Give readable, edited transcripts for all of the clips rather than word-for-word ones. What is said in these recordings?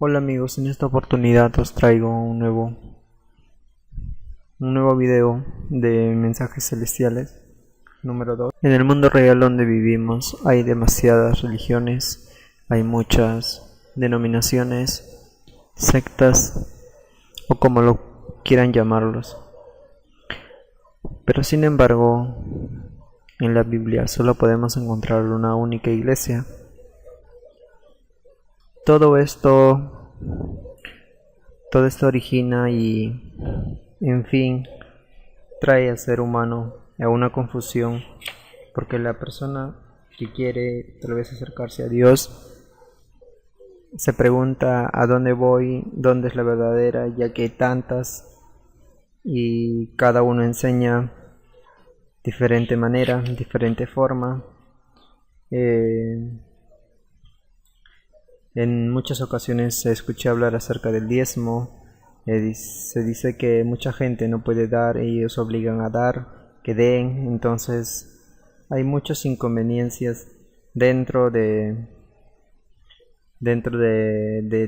Hola amigos, en esta oportunidad os traigo un nuevo video de mensajes celestiales número 2. En el mundo real donde vivimos hay demasiadas religiones, hay muchas denominaciones, sectas o como lo quieran llamarlos. Pero sin embargo, en la Biblia solo podemos encontrar una única iglesia. Todo esto origina y, en fin, trae al ser humano a una confusión, porque la persona que quiere tal vez acercarse a Dios se pregunta a dónde voy, dónde es la verdadera, ya que hay tantas y cada uno enseña diferente manera, diferente forma. En muchas ocasiones se escuché hablar acerca del diezmo. Se dice que mucha gente no puede dar y ellos obligan a dar, que den. Entonces hay muchas inconveniencias dentro de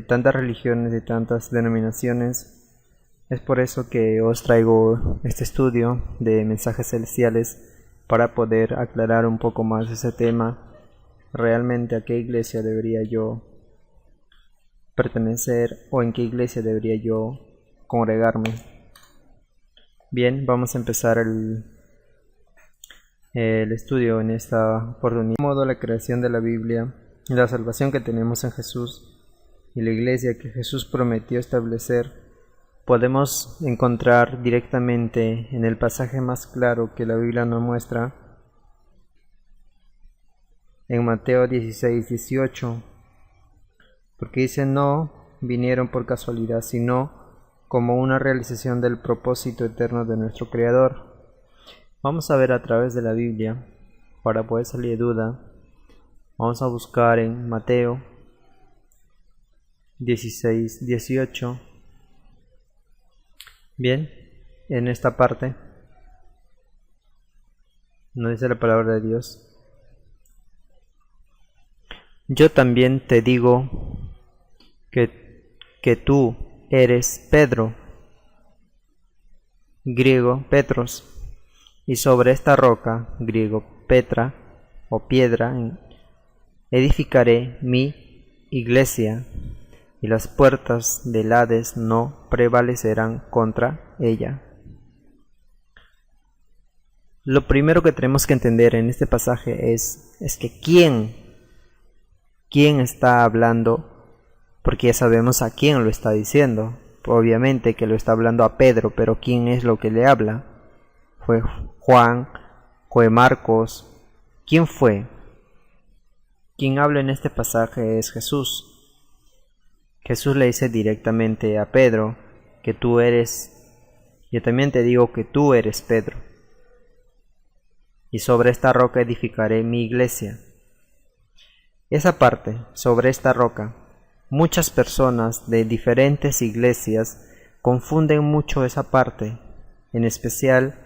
tantas religiones, de tantas denominaciones. Es por eso que os traigo este estudio de mensajes celestiales, para poder aclarar un poco más ese tema. Realmente a qué iglesia debería yo pertenecer o en qué iglesia debería yo congregarme. Bien, vamos a empezar el estudio en esta oportunidad. De modo, la creación de la Biblia, la salvación que tenemos en Jesús y la iglesia que Jesús prometió establecer, podemos encontrar directamente en el pasaje más claro que la Biblia nos muestra, en Mateo 16:18, porque dice: no vinieron por casualidad, sino como una realización del propósito eterno de nuestro Creador. Vamos a ver a través de la Biblia, para poder salir de duda. Vamos a buscar en Mateo 16:18. Bien, en esta parte nos dice la palabra de Dios: yo también te digo que tú eres Pedro, griego Petros, y sobre esta roca, griego Petra o piedra, edificaré mi iglesia, y las puertas del Hades no prevalecerán contra ella. Lo primero que tenemos que entender en este pasaje es que quién está hablando, porque ya sabemos a quién lo está diciendo. Obviamente que lo está hablando a Pedro, pero ¿quién es lo que le habla? ¿Fue Juan? ¿Fue Marcos? ¿Quién fue? Quien habla en este pasaje es Jesús. Jesús le dice directamente a Pedro que tú eres, yo también te digo que tú eres Pedro, y sobre esta roca edificaré mi iglesia. Esa parte, sobre esta roca, muchas personas de diferentes iglesias confunden mucho esa parte, en especial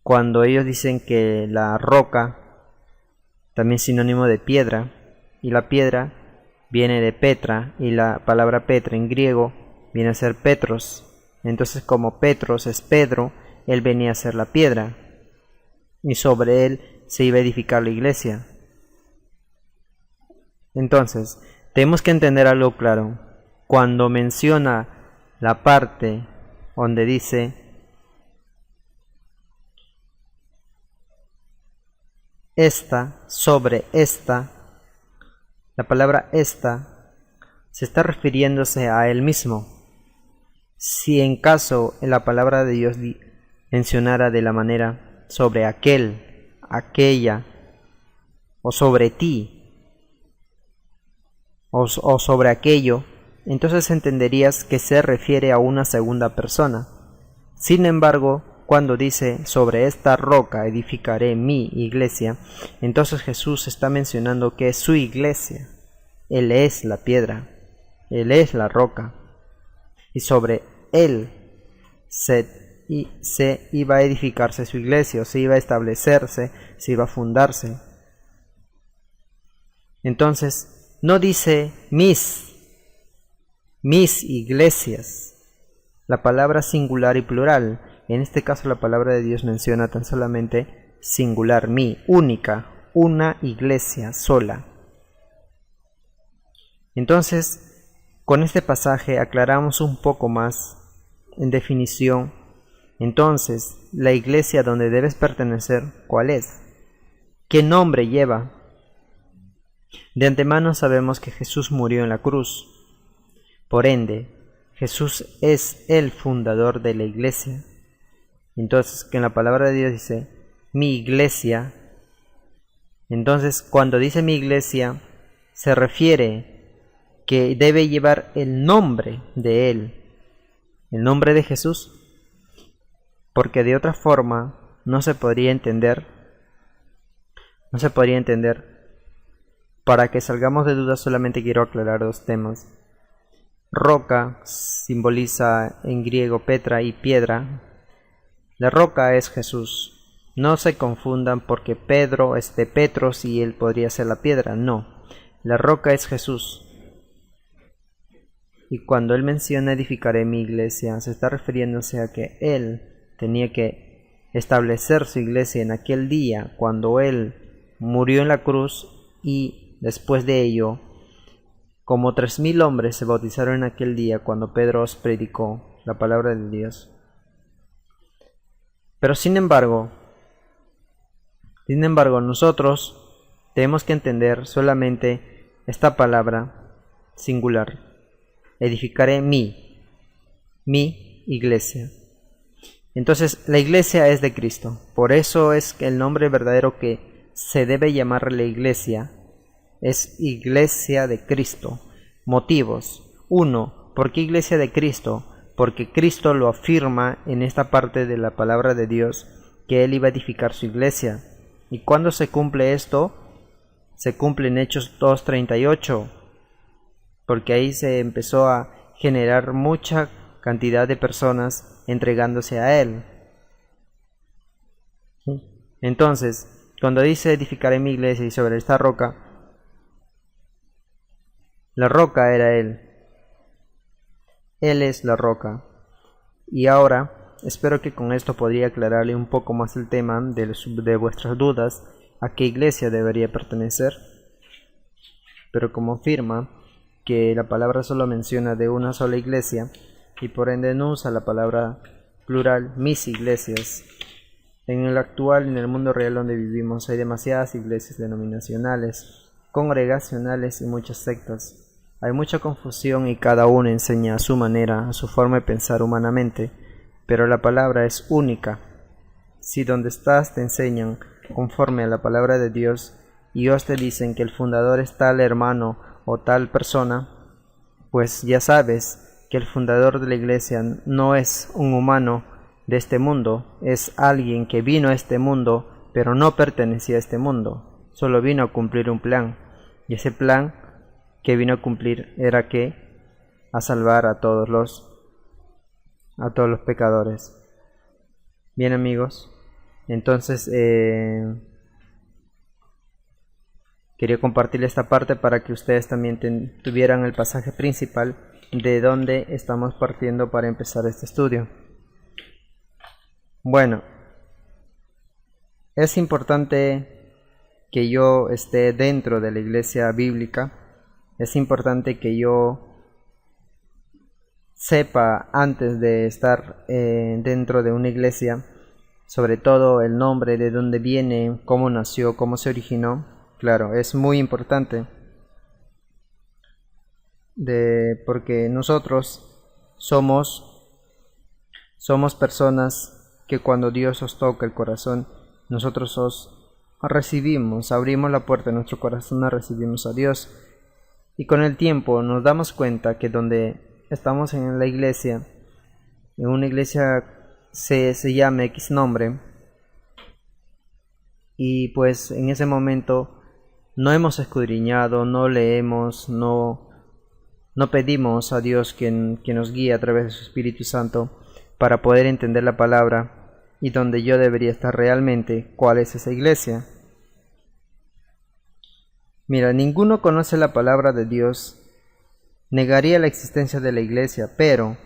cuando ellos dicen que la roca también es sinónimo de piedra, y la piedra viene de Petra, y la palabra Petra en griego viene a ser Petros. Entonces, como Petros es Pedro, él venía a ser la piedra, y sobre él se iba a edificar la iglesia. Entonces, tenemos que entender algo claro. Cuando menciona la parte donde dice esta, sobre esta, la palabra esta se está refiriéndose a él mismo. Si en caso en la palabra de Dios mencionara de la manera sobre aquel, aquella, o sobre ti, o sobre aquello, entonces entenderías que se refiere a una segunda persona. Sin embargo, cuando dice sobre esta roca edificaré mi iglesia, entonces Jesús está mencionando que es su iglesia. Él es la piedra, Él es la roca, y sobre Él se iba a edificarse su iglesia, o se iba a establecerse, se iba a fundarse. Entonces, no dice mis, mis iglesias. La palabra singular y plural. En este caso la palabra de Dios menciona tan solamente singular, mi, única, una iglesia sola. Entonces, con este pasaje aclaramos un poco más en definición. Entonces, la iglesia donde debes pertenecer, ¿cuál es? ¿Qué nombre lleva? De antemano sabemos que Jesús murió en la cruz. Por ende, Jesús es el fundador de la iglesia. Entonces, que en la palabra de Dios dice, mi iglesia. Entonces, cuando dice mi iglesia, se refiere que debe llevar el nombre de Él, el nombre de Jesús, porque de otra forma no se podría entender. Para que salgamos de dudas solamente quiero aclarar dos temas. Roca simboliza en griego Petra y piedra. La roca es Jesús. No se confundan porque Pedro es de Petros y él podría ser la piedra. No, la roca es Jesús. Y cuando él menciona edificaré mi iglesia, se está refiriéndose a que él tenía que establecer su iglesia en aquel día cuando él murió en la cruz, y después de ello como 3,000 hombres se bautizaron en aquel día cuando Pedro os predicó la palabra de Dios. Pero sin embargo nosotros tenemos que entender solamente esta palabra singular. Edificaré mi iglesia. Entonces la iglesia es de Cristo. Por eso es que el nombre verdadero que se debe llamar la iglesia es iglesia de Cristo. Motivos. 1. ¿Por qué iglesia de Cristo? Porque Cristo lo afirma en esta parte de la palabra de Dios, que Él iba a edificar su iglesia. ¿Y cuándo se cumple esto? Se cumple en Hechos 2:38, porque ahí se empezó a generar mucha cantidad de personas entregándose a Él. Entonces, cuando dice edificaré mi iglesia y sobre esta roca, la roca era Él. Él es la roca. Y ahora, espero que con esto podría aclararle un poco más el tema de vuestras dudas, a qué iglesia debería pertenecer. Pero como afirma que la palabra solo menciona de una sola iglesia, y por ende no usa la palabra plural, mis iglesias. En el mundo real donde vivimos, hay demasiadas iglesias denominacionales, congregacionales y muchas sectas. Hay mucha confusión y cada uno enseña a su manera, a su forma de pensar humanamente, pero la palabra es única. Si donde estás te enseñan conforme a la palabra de Dios y ellos te dicen que el fundador es tal hermano o tal persona, pues ya sabes que el fundador de la iglesia no es un humano de este mundo, es alguien que vino a este mundo pero no pertenecía a este mundo, solo vino a cumplir un plan, y ese plan que vino a cumplir era que a salvar a todos los pecadores. Bien, amigos, entonces quería compartir esta parte para que ustedes también tuvieran el pasaje principal de donde estamos partiendo para empezar este estudio. Bueno, es importante que yo esté dentro de la iglesia bíblica. Es importante que yo sepa antes de estar dentro de una iglesia, sobre todo el nombre, de dónde viene, cómo nació, cómo se originó. Claro, es muy importante, porque nosotros somos personas que cuando Dios os toca el corazón, nosotros os recibimos, abrimos la puerta de nuestro corazón, recibimos a Dios. Y con el tiempo nos damos cuenta que donde estamos en la iglesia, en una iglesia se llama X nombre, y pues en ese momento no hemos escudriñado, no leemos, no pedimos a Dios que nos guíe a través de su Espíritu Santo para poder entender la palabra y donde yo debería estar realmente, cuál es esa iglesia. Mira, ninguno conoce la palabra de Dios negaría la existencia de la iglesia, pero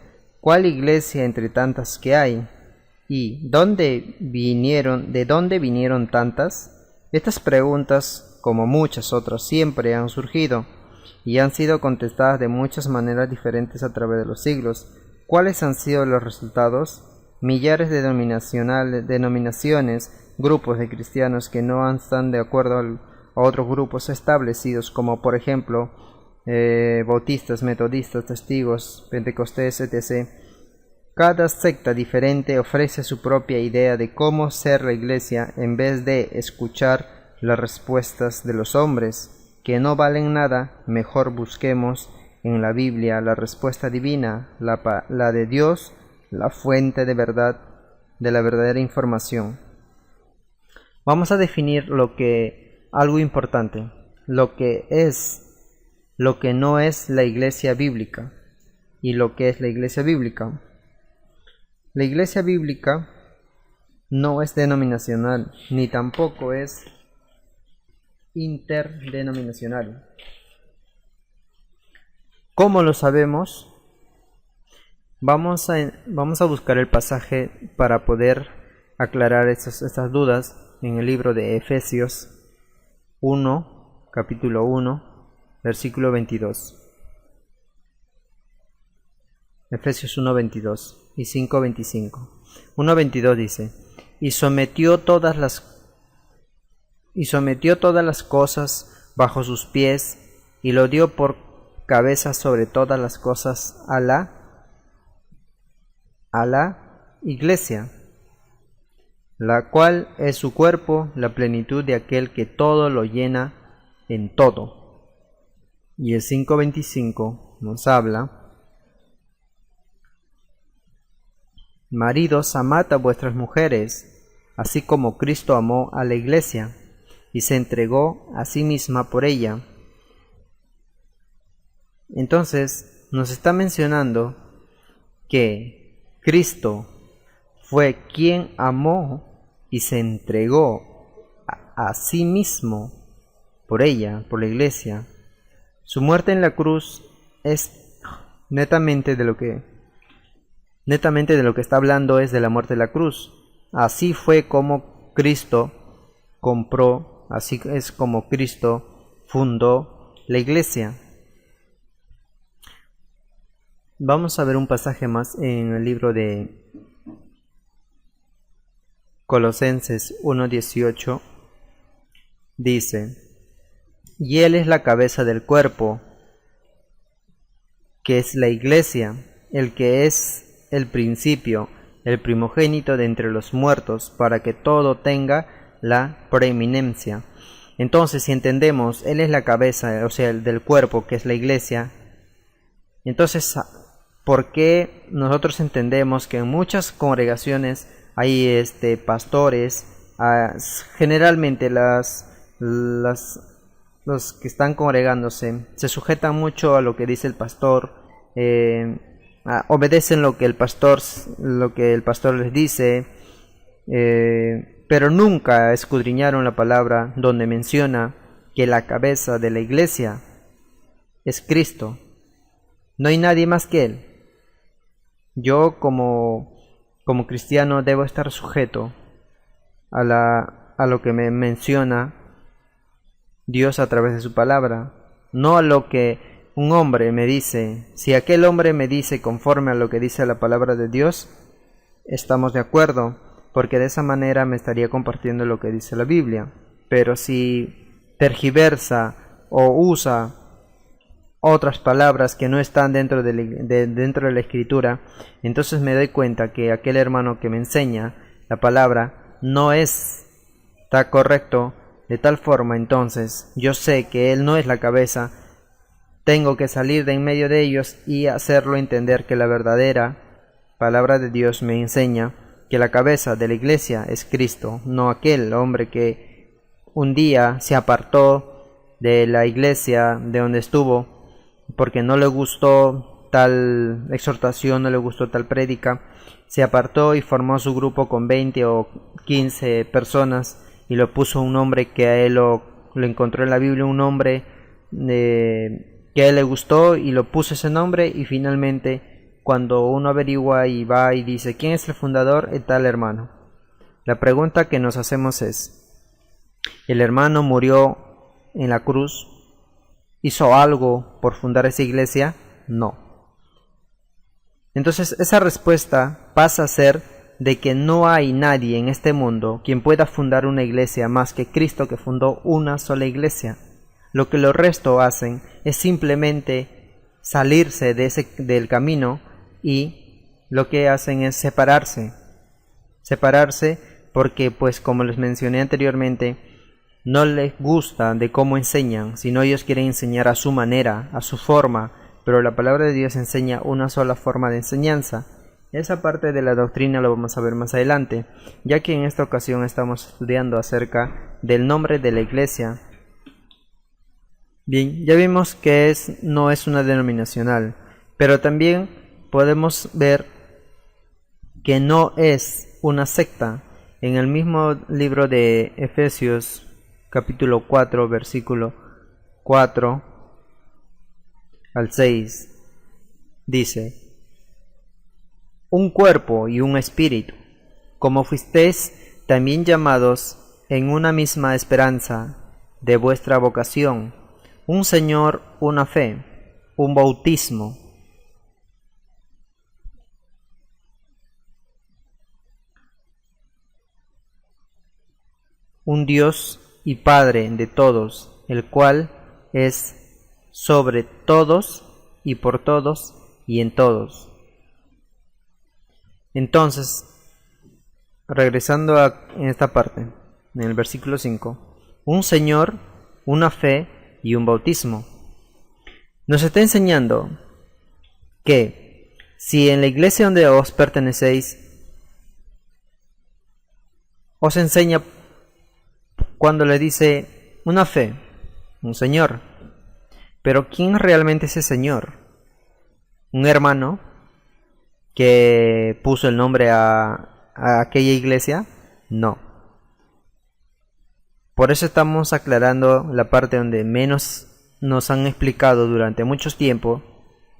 ¿cuál iglesia entre tantas que hay? ¿Y de dónde vinieron tantas? Estas preguntas, como muchas otras, siempre han surgido y han sido contestadas de muchas maneras diferentes a través de los siglos. ¿Cuáles han sido los resultados? Millares de denominaciones, grupos de cristianos que no están de acuerdo a otros grupos establecidos, como por ejemplo bautistas, metodistas, testigos, pentecostés, etc. Cada secta diferente ofrece su propia idea de cómo ser la iglesia en vez de escuchar las respuestas de los hombres, que no valen nada. Mejor busquemos en la Biblia la respuesta divina, la de Dios, la fuente de verdad, de la verdadera información. Vamos a definir algo importante, lo que no es la iglesia bíblica y lo que es la iglesia bíblica. La iglesia bíblica no es denominacional, ni tampoco es interdenominacional. ¿Cómo lo sabemos? Vamos a buscar el pasaje para poder aclarar estas dudas en el libro de Efesios 1, capítulo 1, versículo 22. Efesios 1:22 y 5:25. 1:22 dice: y sometió todas las cosas bajo sus pies, y lo dio por cabeza sobre todas las cosas a la iglesia, la cual es su cuerpo, la plenitud de aquel que todo lo llena en todo. Y el 5:25 nos habla: maridos, amad a vuestras mujeres, así como Cristo amó a la iglesia, y se entregó a sí misma por ella. Entonces, nos está mencionando que Cristo fue quien amó y se entregó a sí mismo por ella, por la iglesia. Su muerte en la cruz es netamente de lo que está hablando, es de la muerte de la cruz. Así fue como Cristo compró, así es como Cristo fundó la iglesia. Vamos a ver un pasaje más en el libro de Colosenses 1:18. Dice: y Él es la cabeza del cuerpo, que es la iglesia, el que es el principio, el primogénito de entre los muertos, para que todo tenga la preeminencia. Entonces, si entendemos, Él es la cabeza, o sea, el del cuerpo, que es la iglesia, entonces, ¿por qué nosotros entendemos que en muchas congregaciones hay pastores? Generalmente los que están congregándose se sujetan mucho a lo que dice el pastor, obedecen lo que el pastor les dice, pero nunca escudriñaron la palabra donde menciona que la cabeza de la iglesia es Cristo. No hay nadie más que Él. Yo como cristiano debo estar sujeto a lo que me menciona Dios a través de su palabra, no a lo que un hombre me dice. Si aquel hombre me dice conforme a lo que dice la palabra de Dios, estamos de acuerdo, porque de esa manera me estaría compartiendo lo que dice la Biblia. Pero si tergiversa o usa otras palabras que no están dentro de la escritura, entonces me doy cuenta que aquel hermano que me enseña la palabra no está correcto. De tal forma, entonces, yo sé que Él no es la cabeza, tengo que salir de en medio de ellos y hacerlo entender que la verdadera palabra de Dios me enseña que la cabeza de la iglesia es Cristo, no aquel hombre que un día se apartó de la iglesia de donde estuvo porque no le gustó tal exhortación, no le gustó tal prédica, se apartó y formó su grupo con 20 o 15 personas y le puso un nombre que a él lo encontró en la Biblia, un nombre que a él le gustó y lo puso ese nombre, y finalmente cuando uno averigua y va y dice ¿quién es el fundador? El tal hermano. La pregunta que nos hacemos es, ¿el hermano murió en la cruz? ¿Hizo algo por fundar esa iglesia? No. Entonces esa respuesta pasa a ser de que no hay nadie en este mundo quien pueda fundar una iglesia más que Cristo, que fundó una sola iglesia. Lo que los restos hacen es simplemente salirse del camino, y lo que hacen es separarse porque, pues como les mencioné anteriormente, no les gusta de cómo enseñan, sino ellos quieren enseñar a su manera, a su forma, pero la palabra de Dios enseña una sola forma de enseñanza. Esa parte de la doctrina lo vamos a ver más adelante, ya que en esta ocasión estamos estudiando acerca del nombre de la iglesia. Bien, ya vimos que no es una denominacional, pero también podemos ver que no es una secta. En el mismo libro de Efesios, capítulo 4, versículo 4 al 6, dice: un cuerpo y un espíritu, como fuisteis también llamados en una misma esperanza de vuestra vocación, un Señor, una fe, un bautismo, un Dios y Padre de todos, el cual es sobre todos y por todos y en todos. Entonces, regresando en esta parte, en el versículo 5, un Señor, una fe y un bautismo. Nos está enseñando que si en la iglesia donde os pertenecéis os enseña cuando le dice una fe, un Señor, pero ¿quién realmente es ese Señor? ¿Un hermano que puso el nombre a aquella iglesia? No. Por eso estamos aclarando la parte donde menos nos han explicado durante mucho tiempo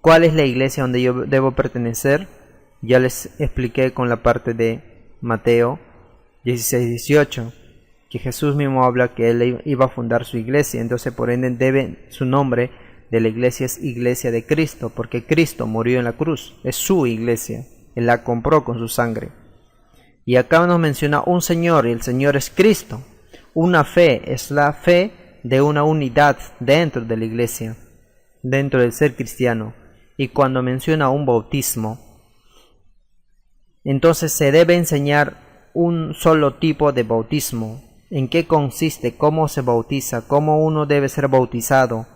cuál es la iglesia donde yo debo pertenecer. Ya les expliqué con la parte de Mateo 16-18, que Jesús mismo habla que él iba a fundar su iglesia, entonces por ende su nombre de la iglesia es Iglesia de Cristo, porque Cristo murió en la cruz, es su iglesia, él la compró con su sangre. Y acá nos menciona un Señor, y el Señor es Cristo. Una fe es la fe de una unidad dentro de la iglesia, dentro del ser cristiano. Y cuando menciona un bautismo, entonces se debe enseñar un solo tipo de bautismo. ¿En qué consiste? ¿Cómo se bautiza? ¿Cómo uno debe ser bautizado?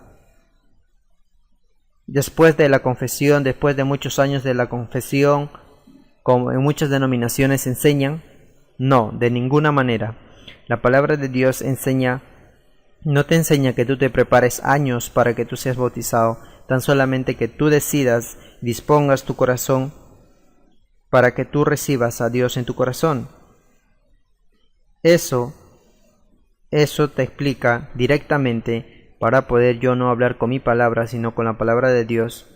Después de la confesión, después de muchos años de la confesión, como en muchas denominaciones enseñan, no, de ninguna manera. La palabra de Dios no te enseña que tú te prepares años para que tú seas bautizado, tan solamente que tú decidas, dispongas tu corazón para que tú recibas a Dios en tu corazón. Eso te explica directamente, para poder yo no hablar con mi palabra, sino con la palabra de Dios.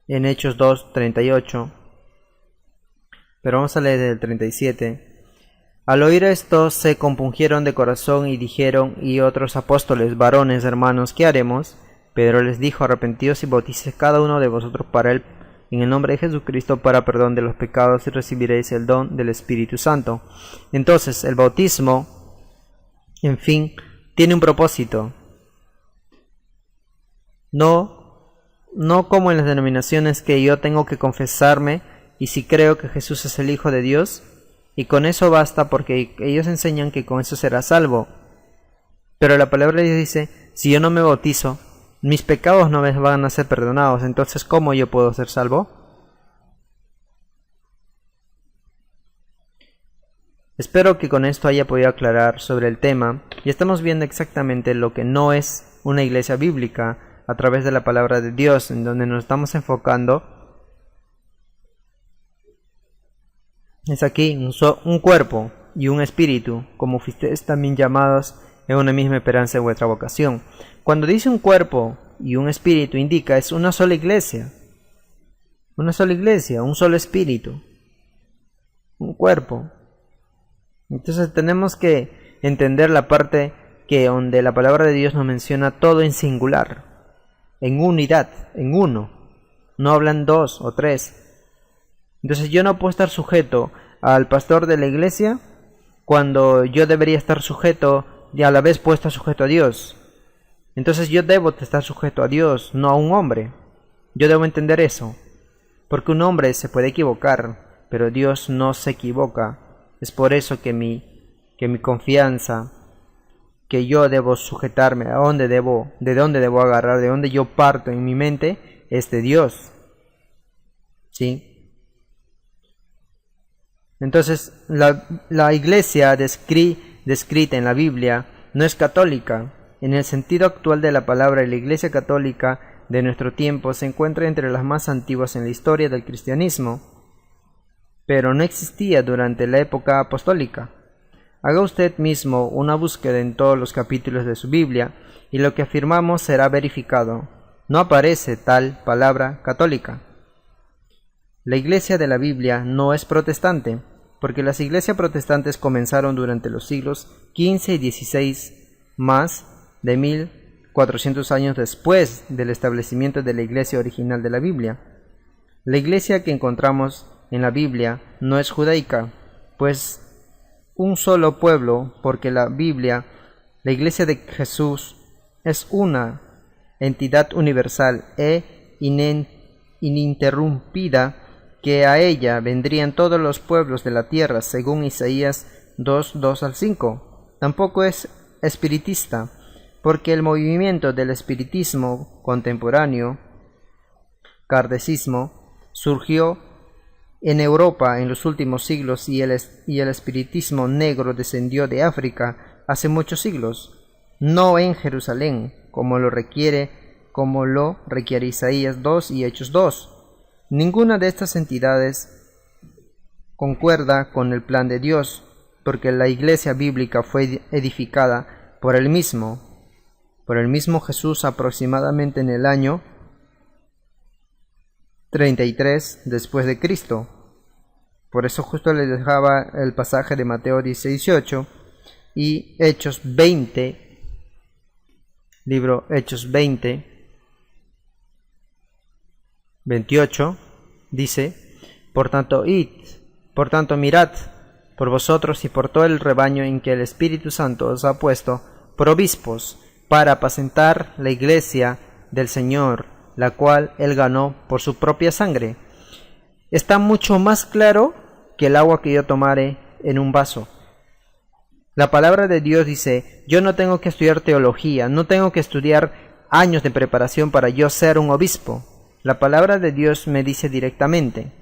En Hechos 2:38, pero vamos a leer del 37. Al oír esto se compungieron de corazón y dijeron, y otros apóstoles: varones, hermanos, ¿qué haremos? Pedro les dijo: arrepentíos y bautícese cada uno de vosotros en el nombre de Jesucristo para perdón de los pecados, y recibiréis el don del Espíritu Santo. Entonces el bautismo, en fin, tiene un propósito. No como en las denominaciones que yo tengo que confesarme y si creo que Jesús es el Hijo de Dios, y con eso basta, porque ellos enseñan que con eso será salvo. Pero la palabra de Dios dice: si yo no me bautizo, mis pecados no me van a ser perdonados. Entonces, ¿cómo yo puedo ser salvo? Espero que con esto haya podido aclarar sobre el tema, y estamos viendo exactamente lo que no es una iglesia bíblica a través de la palabra de Dios, en donde nos estamos enfocando. Es aquí un cuerpo y un espíritu, como fuisteis también llamados en una misma esperanza de vuestra vocación. Cuando dice un cuerpo y un espíritu, indica es una sola iglesia, un solo espíritu, un cuerpo. Entonces tenemos que entender la parte que donde la palabra de Dios nos menciona todo en singular, en unidad, en uno, no hablan dos o tres. Entonces yo no puedo estar sujeto al pastor de la iglesia cuando yo debería estar sujeto y a la vez puedo estar sujeto a Dios. Entonces yo debo estar sujeto a Dios, no a un hombre. Yo debo entender eso, porque un hombre se puede equivocar, pero Dios no se equivoca. Es por eso que mi confianza, que yo debo sujetarme, de dónde debo agarrar, de dónde yo parto en mi mente, es de Dios. ¿Sí? Entonces, la iglesia descrita en la Biblia no es católica. En el sentido actual de la palabra, la iglesia católica de nuestro tiempo se encuentra entre las más antiguas en la historia del cristianismo, pero no existía durante la época apostólica. Haga usted mismo una búsqueda en todos los capítulos de su Biblia y lo que afirmamos será verificado. No aparece tal palabra católica. La iglesia de la Biblia no es protestante, porque las iglesias protestantes comenzaron durante los siglos XV y XVI, más de 1400 años después del establecimiento de la iglesia original de la Biblia. La iglesia que encontramos en la Biblia no es judaica, pues un solo pueblo, porque la Biblia, la iglesia de Jesús, es una entidad universal e ininterrumpida, que a ella vendrían todos los pueblos de la tierra, según Isaías 2:2-5. Tampoco es espiritista, porque el movimiento del espiritismo contemporáneo, kardecismo, surgió en Europa en los últimos siglos y el espiritismo negro descendió de África hace muchos siglos, no en Jerusalén, como lo requiere Isaías 2 y Hechos 2. Ninguna de estas entidades concuerda con el plan de Dios, porque la iglesia bíblica fue edificada por el mismo Jesús aproximadamente en el año 33 después de Cristo. Por eso justo les dejaba el pasaje de Mateo 18 y Hechos 20, libro Hechos 20, 28, dice: por tanto mirad por vosotros y por todo el rebaño en que el Espíritu Santo os ha puesto por obispos, para apacentar la iglesia del Señor, la cual él ganó por su propia sangre. Está mucho más claro que el agua que yo tomare en un vaso. La palabra de Dios dice: yo no tengo que estudiar teología, no tengo que estudiar años de preparación para yo ser un obispo. La palabra de Dios me dice directamente: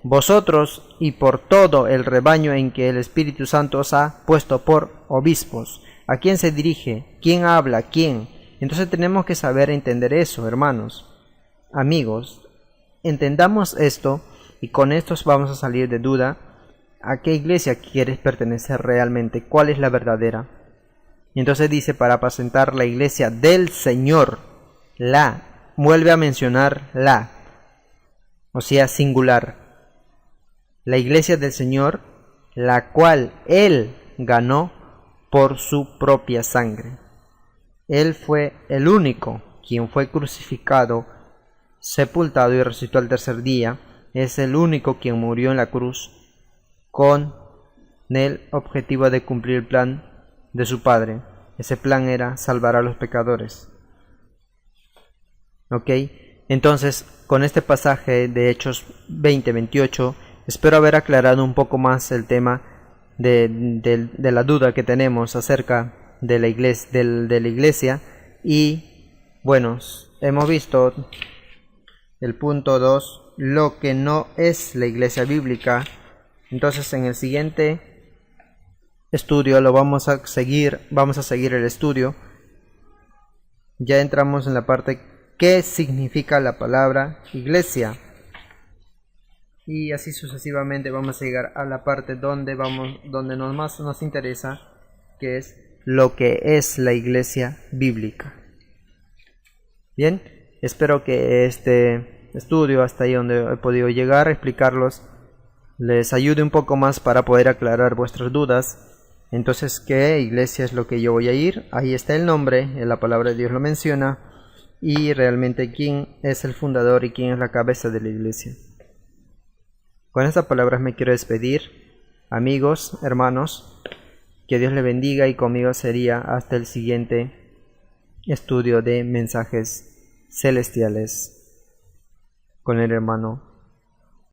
vosotros y por todo el rebaño en que el Espíritu Santo os ha puesto por obispos. ¿A quién se dirige? ¿Quién habla? ¿Quién? Entonces tenemos que saber entender eso, hermanos. Amigos, entendamos esto y con esto vamos a salir de duda a qué iglesia quieres pertenecer realmente, cuál es la verdadera. Y entonces dice: para apacentar la iglesia del Señor, vuelve a mencionar o sea, singular. La iglesia del Señor, la cual Él ganó por su propia sangre. Él fue el único quien fue crucificado, sepultado y resucitó al tercer día. Es el único quien murió en la cruz con el objetivo de cumplir el plan de su Padre. Ese plan era salvar a los pecadores. ¿Ok? Entonces, con este pasaje de Hechos 20-28, espero haber aclarado un poco más el tema de la duda que tenemos acerca de la iglesia. Y bueno, hemos visto el punto 2, lo que no es la iglesia bíblica. Entonces en el siguiente estudio vamos a seguir el estudio. Ya entramos en la parte ¿qué significa la palabra iglesia? Y así sucesivamente vamos a llegar a la parte donde más nos interesa, que es lo que es la iglesia bíblica. Bien, espero que este estudio, hasta ahí donde he podido llegar a explicarlos, les ayude un poco más para poder aclarar vuestras dudas. Entonces, ¿qué iglesia es lo que yo voy a ir? Ahí está el nombre, la palabra de Dios lo menciona, y realmente quién es el fundador y quién es la cabeza de la iglesia. Con estas palabras me quiero despedir, amigos, hermanos, que Dios les bendiga, y conmigo sería hasta el siguiente estudio de mensajes celestiales con el hermano